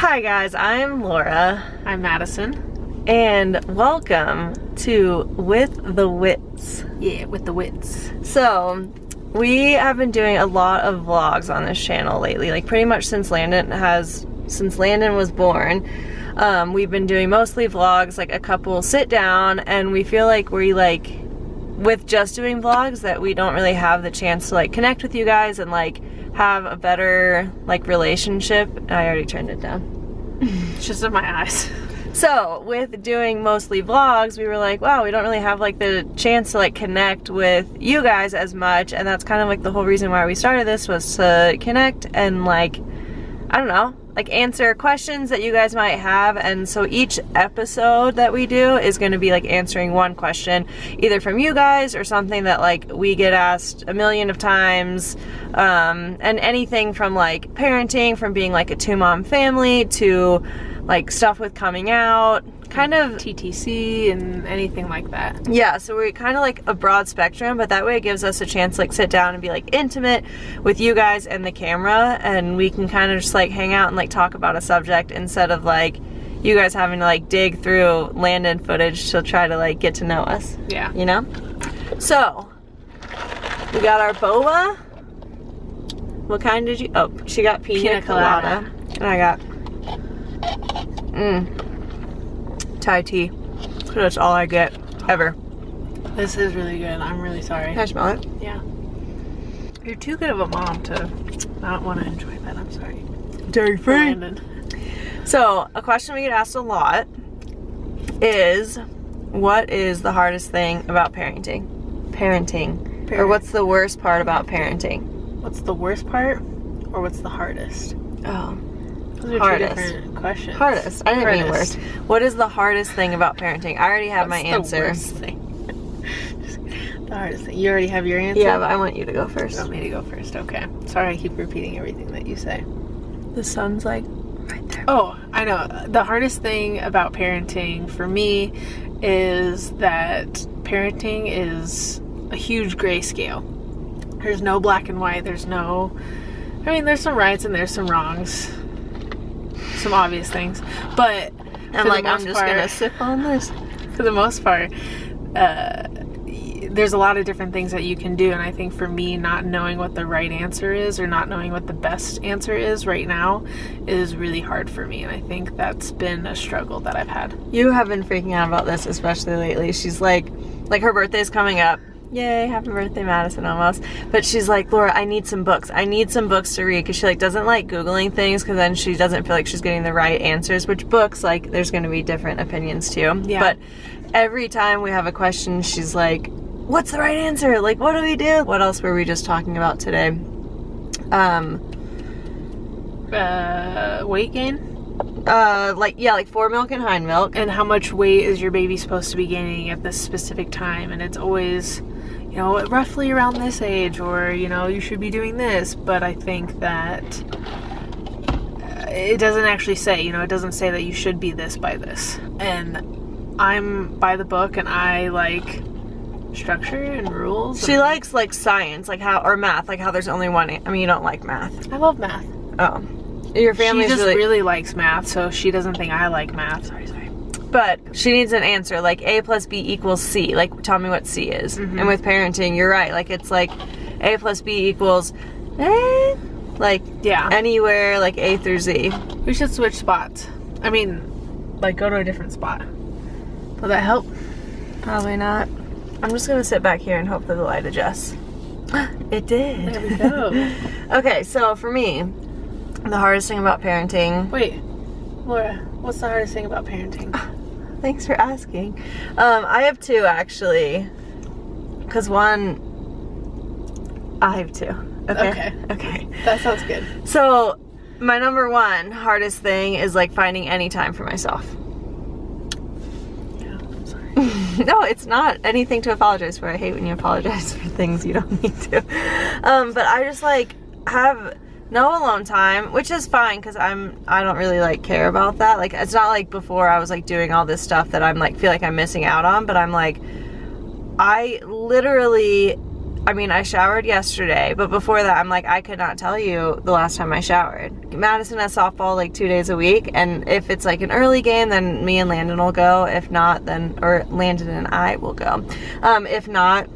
Hi guys, I'm Laura. I'm Madison. And welcome to With the Wits. Yeah, with the wits. So, we have been doing a lot of vlogs on this channel lately. Like pretty much since Landon was born. We've been doing mostly vlogs, like a couple sit down, and we feel like with just doing vlogs that we don't really have the chance to connect with you guys and have a better relationship. I already turned it down. It's just in my eyes. So with doing mostly vlogs, we were like, wow, we don't really have the chance to connect with you guys as much, and that's kind of the whole reason why we started this, was to connect and I don't know, answer questions that you guys might have. And so each episode that we do is going to be answering one question, either from you guys or something that we get asked a million of times, and anything from parenting, from being a two-mom family to stuff with coming out, kind of TTC and anything like that. Yeah, so we're kind of a broad spectrum, but that way it gives us a chance to sit down and be intimate with you guys and the camera, and we can kind of just hang out and talk about a subject instead of you guys having to dig through Landon footage to try to get to know us. Yeah. You know? So, we got our boba. What kind did you? Oh, she got pina colada. And I got Thai tea. That's all I get, ever. This is really good. I'm really sorry. Can I smell it? Yeah. You're too good of a mom to not want to enjoy that. I'm sorry. Dairy free. Brandon. So, a question we get asked a lot is, what is the hardest thing about parenting? Or what's the worst part about parenting? What's the worst part, or what's the hardest? Oh. Those are Hardest. two different questions. Hardest. I didn't mean Hardest. worst. What is the hardest thing about parenting? I already have my answer. The worst thing? The hardest thing. You already have your answer? Yeah, but I want you to go You first. want me to go first? Okay. Sorry, I keep repeating everything that you say. The sun's right there. Oh, I know. The hardest thing about parenting for me is that parenting is a huge grayscale. There's no black and white. There's some rights and there's some wrongs. Some obvious things. But I'm just gonna sip on this. For the most part, there's a lot of different things that you can do, and I think for me, not knowing what the right answer is or not knowing what the best answer is right now is really hard for me, and I think that's been a struggle that I've had. You have been freaking out about this, especially lately. She's like her birthday's coming up. Yay, happy birthday, Madison, almost. But she's like, Laura, I need some books. I need some books to read, because she doesn't like Googling things, because then she doesn't feel like she's getting the right answers, which books, there's going to be different opinions too. Yeah. But every time we have a question, she's like, what's the right answer? What do we do? What else were we just talking about today? Weight gain? Foremilk and hind milk. And how much weight is your baby supposed to be gaining at this specific time? And it's always, roughly around this age, or, you should be doing this. But I think that it doesn't actually say, it doesn't say that you should be this by this. And I'm by the book, and I like structure and rules. She likes science, or math, how there's only one. I mean, you don't like math. I love math. Oh. Your family's She just really likes math, so she doesn't think I like math. Sorry. But she needs an answer, A plus B equals C. Tell me what C is. Mm-hmm. And with parenting, you're right. It's A plus B equals, yeah, anywhere, A through Z. We should switch spots. I mean, go to a different spot. Will that help? Probably not. I'm just going to sit back here and hope that the light adjusts. It did. There we go. Okay, so for me, the hardest thing about parenting... Wait, Laura, what's the hardest thing about parenting? Thanks for asking. I have two, actually. Because one... I have two. Okay. That sounds good. So, my number one hardest thing is finding any time for myself. Yeah, I'm sorry. No, it's not anything to apologize for. I hate when you apologize for things you don't need to. But I just have no alone time, which is fine, because I don't really care about that. It's not before I was doing all this stuff that I'm feel like I'm missing out on, but I'm I literally I mean, I showered yesterday, but before that, I'm like, I could not tell you the last time I showered. Madison has softball like 2 days a week, and if it's like an early game, then me and Landon will go. If not, then, or Landon and I will go. If not,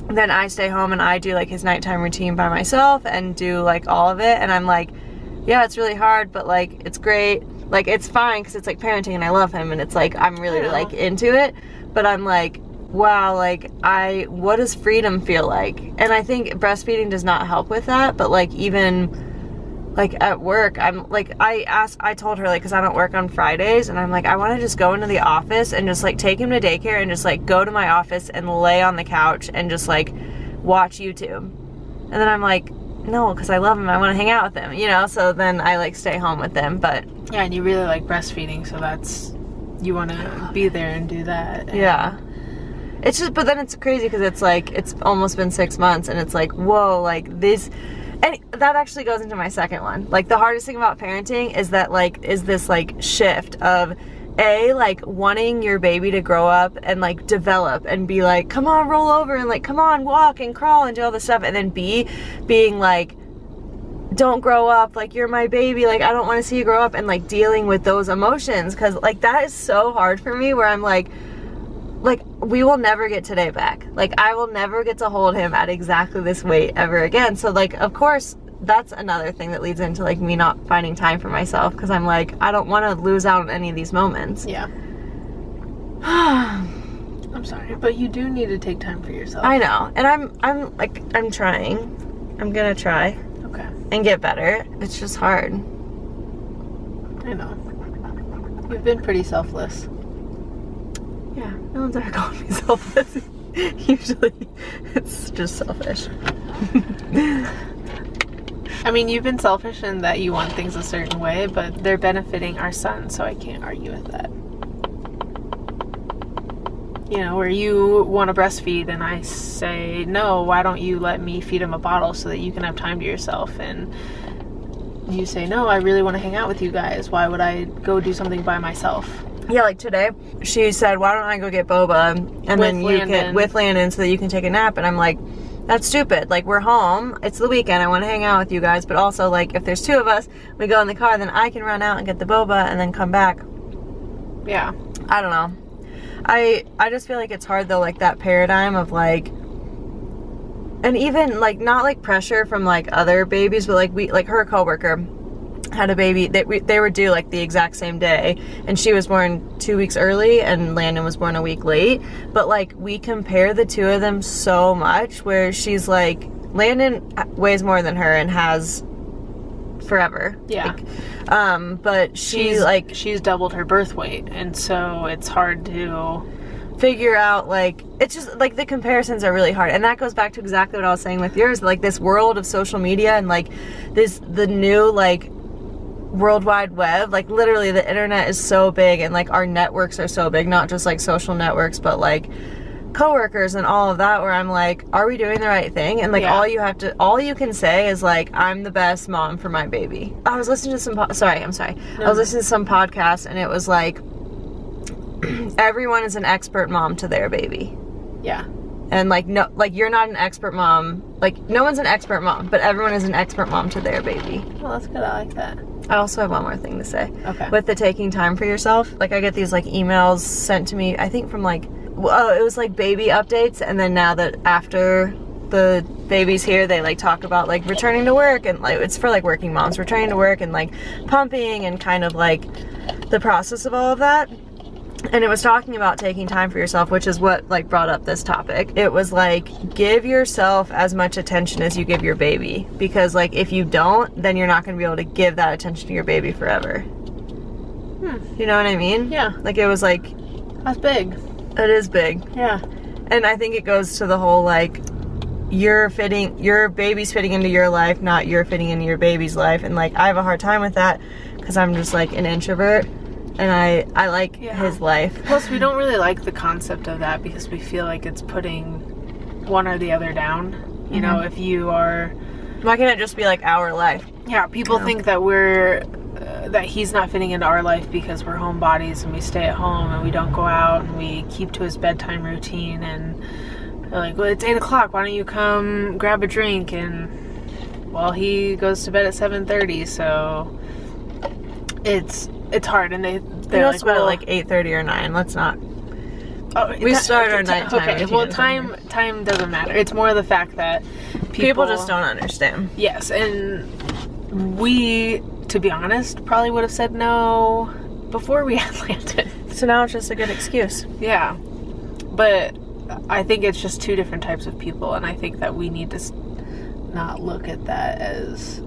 then I stay home and I do like his nighttime routine by myself and do like all of it. And I'm like, yeah, it's really hard, but like, it's great. Like, it's fine because it's like parenting and I love him and it's like, I'm really like into it. But I'm like, wow, like what does freedom feel like? And I think breastfeeding does not help with that, but like even like at work, I'm like, I told her like, cause I don't work on Fridays, and I'm like, I want to just go into the office and just like take him to daycare and just like go to my office and lay on the couch and just like watch YouTube. And then I'm like, no, cause I love him, I want to hang out with him, you know? So then I like stay home with him, but. Yeah, and you really like breastfeeding, so that's, you want to be there and do that. And yeah. It's just, but then it's crazy because it's like, it's almost been 6 months and it's like, whoa, like this, and that actually goes into my second one. Like the hardest thing about parenting is that like, is this like shift of like wanting your baby to grow up and like develop and be like, come on, roll over and like, come on, walk and crawl and do all this stuff. And then B, being like, don't grow up, like you're my baby, like I don't want to see you grow up, and like dealing with those emotions. Cause like that is so hard for me where I'm like we will never get today back. Like I will never get to hold him at exactly this weight ever again. So like, of course, that's another thing that leads into like me not finding time for myself, because I'm like, I don't want to lose out on any of these moments. Yeah. I'm sorry, but you do need to take time for yourself. I know, and I'm trying. I'm gonna try. Okay. And get better. It's just hard. I know. You've been pretty selfless. Yeah, no one's ever called me selfless. Usually it's just selfish. I mean, you've been selfish in that you want things a certain way, but they're benefiting our son, so I can't argue with that. You know, where you want to breastfeed and I say, no, why don't you let me feed him a bottle so that you can have time to yourself? And you say, no, I really want to hang out with you guys. Why would I go do something by myself? Yeah, like today, she said, why don't I go get boba and then you can, with Landon, so that you can take a nap. And I'm like, that's stupid. Like, we're home. It's the weekend. I want to hang out with you guys. But also, like, if there's two of us, we go in the car, then I can run out and get the boba and then come back. Yeah. I don't know. I just feel like it's hard, though, like, that paradigm of, like, and even, like, not, like, pressure from, like, other babies, but, like, her coworker had a baby. They were due, like, the exact same day, and she was born 2 weeks early, and Landon was born a week late, but, like, we compare the two of them so much, where she's, like, Landon weighs more than her and has forever. Yeah. Like, but she's doubled her birth weight, and so it's hard to figure out, like, it's just like the comparisons are really hard, and that goes back to exactly what I was saying with yours, like this world of social media and like the new like World Wide Web, like literally the internet is so big, and like our networks are so big, not just like social networks, but like coworkers and all of that, where I'm like, are we doing the right thing? And like, yeah. all you can say is like, I'm the best mom for my baby. I was listening to some I was listening to some podcast, and it was like, everyone is an expert mom to their baby. Yeah. And like, no, like you're not an expert mom, like no one's an expert mom, but everyone is an expert mom to their baby. Well, that's good. I like that. I also have one more thing to say. Okay. With the taking time for yourself, like I get these like emails sent to me, I think from like, it was like baby updates, and then now that after the baby's here, they like talk about like returning to work, and like it's for like working moms returning to work and like pumping and kind of like the process of all of that. And it was talking about taking time for yourself, which is what like brought up this topic. It was like, give yourself as much attention as you give your baby, because like if you don't, then you're not going to be able to give that attention to your baby forever. You know what I mean? Yeah. Like it was like, that's big. It is big. Yeah. And I think it goes to the whole like, your baby's fitting into your life, not you're fitting into your baby's life. And like I have a hard time with that because I'm just like an introvert, and I like his life. Plus we don't really like the concept of that, because we feel like it's putting one or the other down. You know, if you are, why can't it just be like our life? Yeah, people think that we're that he's not fitting into our life because we're homebodies and we stay at home and we don't go out and we keep to his bedtime routine, and they're like, well, it's 8 o'clock. Why don't you come grab a drink? And, well, he goes to bed at 7:30, so it's hard. And they're like, well, like 8:30 or 9. Let's not. Oh, We start our nighttime. Okay, well, time doesn't matter. It's more the fact that people just don't understand. Yes, and we, to be honest, probably would have said no before we had landed. So now it's just a good excuse. Yeah, but I think it's just two different types of people, and I think that we need to not look at that as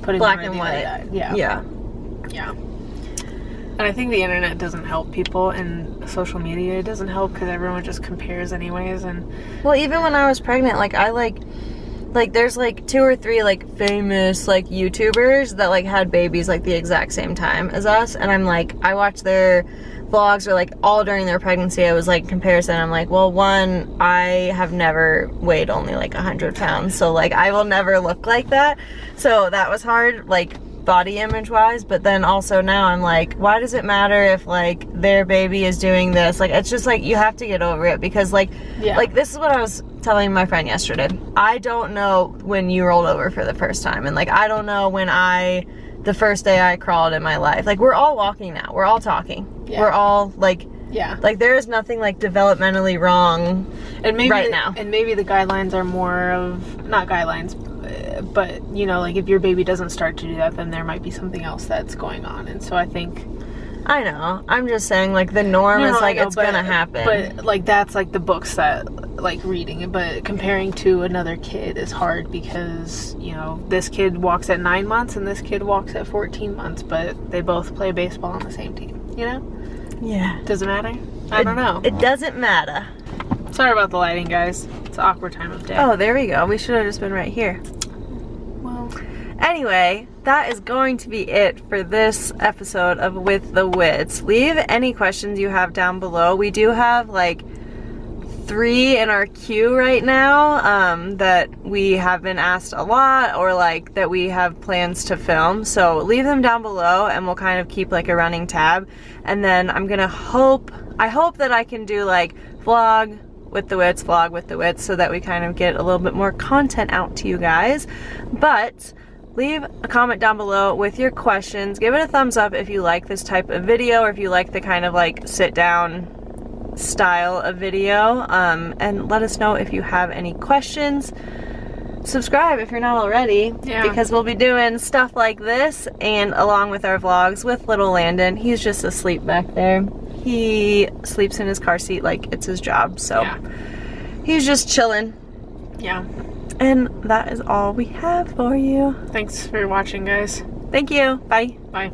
putting black one or and the white. other. Yeah. And I think the internet doesn't help people, and social media doesn't help because everyone just compares anyways. And well, even when I was pregnant, like I like there's like 2 or 3 like famous like YouTubers that like had babies like the exact same time as us, and I'm like, I watched their vlogs or like all during their pregnancy. I was like, comparison, I'm like, well, one, I have never weighed only like 100 pounds, so like I will never look like that. So that was hard, like body image wise. But then also now I'm like, why does it matter if like their baby is doing this? Like, it's just like, you have to get over it, because like like this is what I was telling my friend yesterday. I don't know when you rolled over for the first time, and like I don't know when the first day I crawled in my life. Like, we're all walking now, we're all talking, we're all like like there is nothing like developmentally wrong and maybe right now. And maybe the guidelines are more of, not guidelines, but you know, like if your baby doesn't start to do that, then there might be something else that's going on. And so I think, I know, I'm just saying like the norm is like, it's gonna happen, but like that's like the books that like reading it, but comparing to another kid is hard, because you know, this kid walks at 9 months and this kid walks at 14 months, but they both play baseball on the same team, you know? Yeah. Does it matter? I don't know. It doesn't matter. Sorry about the lighting, guys. It's an awkward time of day. Oh, there we go. We should have just been right here. Well, anyway, that is going to be it for this episode of With the Wits. Leave any questions you have down below. We do have like 3 in our queue right now that we have been asked a lot, or like that we have plans to film. So leave them down below and we'll kind of keep like a running tab. And then I'm gonna I hope that I can do like vlog with the Wits, vlog with the Wits, so that we kind of get a little bit more content out to you guys. But leave a comment down below with your questions. Give it a thumbs up if you like this type of video, or if you like the kind of like sit down style of video, and let us know if you have any questions. Subscribe if you're not already, because we'll be doing stuff like this, and along with our vlogs with little Landon. He's just asleep back there. He sleeps in his car seat like it's his job, so he's just chilling. Yeah. And that is all we have for you. Thanks for watching, guys. Thank you. Bye. Bye.